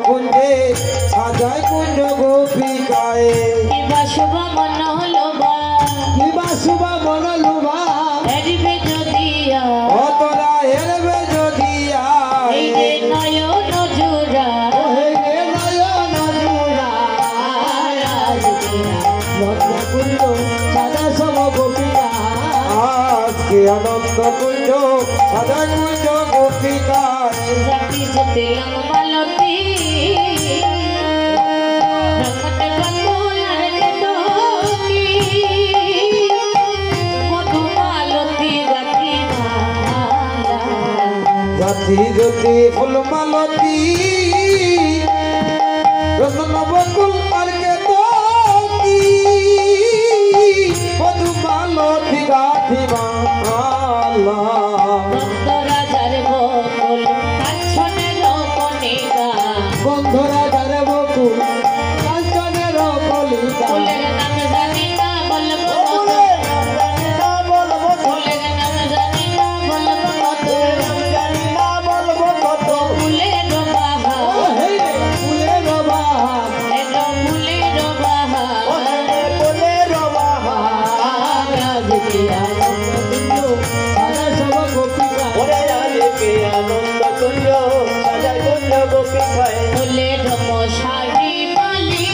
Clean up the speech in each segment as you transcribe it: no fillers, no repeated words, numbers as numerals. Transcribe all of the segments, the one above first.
কুঞ্জে সাজায় কুঞ্জ গোপিকায় কিবা শুভ মন লোবা কিবা শুভ মন লোবা হেরবে যদি ও তোরা হেরবে যদি এই যে নয়ন জোড়া হে রে নয়ন জোড়া লজ্জ কুঞ্জ সাজায় সব গোপিকা আজকে আনন্দ কুঞ্জ সাজায় কুঞ্জ গোপিকায় জাতি যেতে মালতী রকটে বাকুলার কেতকি মধুমালতী জাতি মালা জাতি জ্যোতি ফুল মালতী রত্ন বকুল আর কেতকি মধু মালতী গাথি মালা রাজার বকুল কাঞ্চনের কণিকা বন্ধুরা যারে বকুল কাঞ্চনের কলিকা ফুলের নাম জানি না বলবো ফুলের নাম জানি না বলবো কত ফুলের বাহার ফুলের বাহার এলো ফুলের বাহার আজকে আনন্দ কুঞ্জ সাজায় সব গোপিকা ফুলের মশারি মালি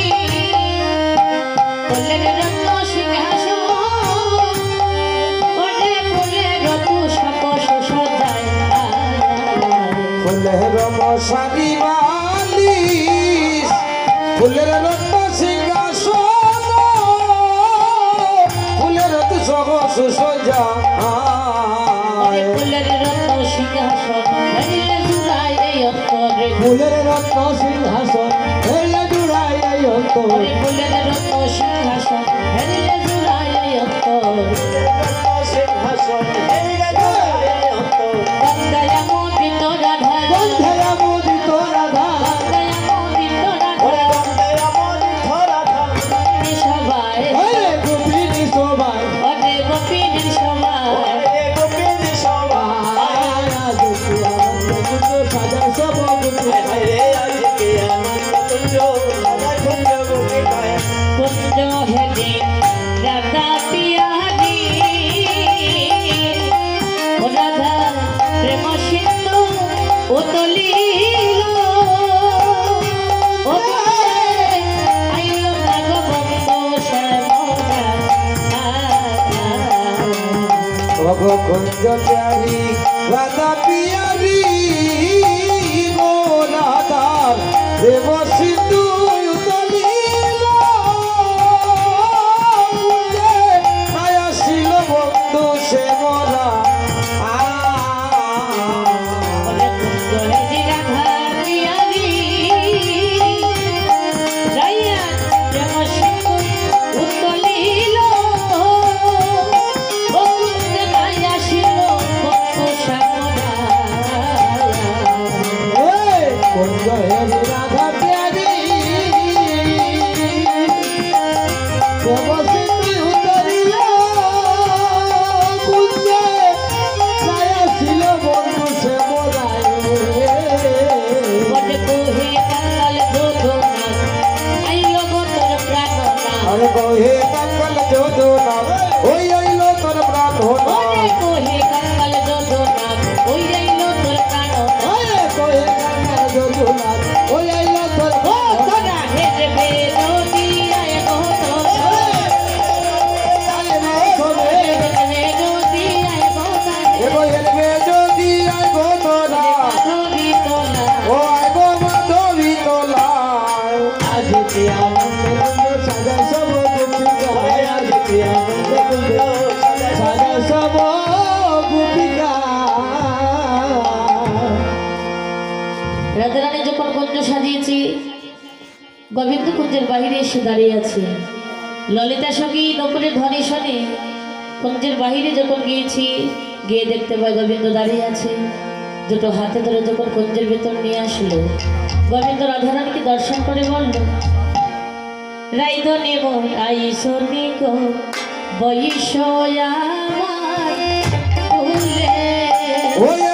ফুলের রত্ন সিংহাসন ওরে ফুলের তুষক সজায় ফুলের মশারি মালিশ ফুলের রত্ন সিংহাসন ফুলের তুষক সুসজ্জা ফুলের রত্ন সিংহাসন হরিলে জুড়াই এই অন্তরে ফুলের রত্ন সিংহাসন হেলে জুড়াই এই অন্তর ফুলের রত্ন সিংহাসন হরিলে জুড়াই এই অন্তর গঙ্গায় মোদিত রাধা বন্ধেরা মোদিত রাধা গঙ্গায় মোদিত রাধা সবাই হরে গোপিনী সবাই অরে গোপীর সবাই আজকে আনন্দ কুঞ্জ সাজায় সব গোপিকা কুঞ্জ হেলে রাধা পিয়ারি ও রাধা প্রেম সিন্ধু উতলিল ও আইলো নাগ বন্ধু শ্যামলা ভগ কুঞ্জ প্যারি রাধা পিয়ারি গো রাধার প্রেম সিন্ধু উতলিল কুঞ্জে আয়াসিল বন্ধু সে মোরা ওরে কুঞ্জ হেলে রাধা পিয়ারি রাইয়া প্রেম সিন্ধু উতলিল ও কুঞ্জে মায়া ছিল বন্ধু শ্যামলা কুঞ্জ হেরি রাধা প্যারি প্রেম সিন্ধু উতলিল কুঞ্জে আয়াসিল বন্ধু সে মোরা বটে কোহে কাঙ্গাল যোধনা আইলো গো তোর প্রাণনা আরে কহে কাঙ্গাল যোধনা ওই আইলো তোর প্রার্থনা বটে কোহে কাঙ্গাল যোধনা ওই আইলো তোর প্রাণনা আরে কহে কাঙ্গাল যোধনা ওই আইলো তোর ও তোরা হেরবে নদী আয় গো তোরা আরে না শোনে হেরবে নদী আয় গো এগো হেলবে যদি আই গো তোরা ধরি তোলা ও আই গো মাধবী তোলা আজকে আনন্দ কুঞ্জ সাজায় সব গোপিকা আজকে আনন্দ কুঞ্জ সাজায় সব গোপিকা রাধারানী যখন কুঞ্জ সাজিয়েছি গোবিন্দ কুঞ্জের বাহিরে এসে দাঁড়িয়ে আছে ললিতা সঙ্গী নকুলের ধ্বনি শোনে কুঞ্জের বাহিরে যখন গিয়েছি গিয়ে দেখতে পাই গোবিন্দ দাঁড়িয়ে আছে দুটো হাতে ধরে যখন কুঞ্জের ভেতর নিয়ে আসলো গোবিন্দ রাধারানীকে দর্শন করে বলল রাইধনে মোর আইসনি গো বৈশ আমার ভুলে ওই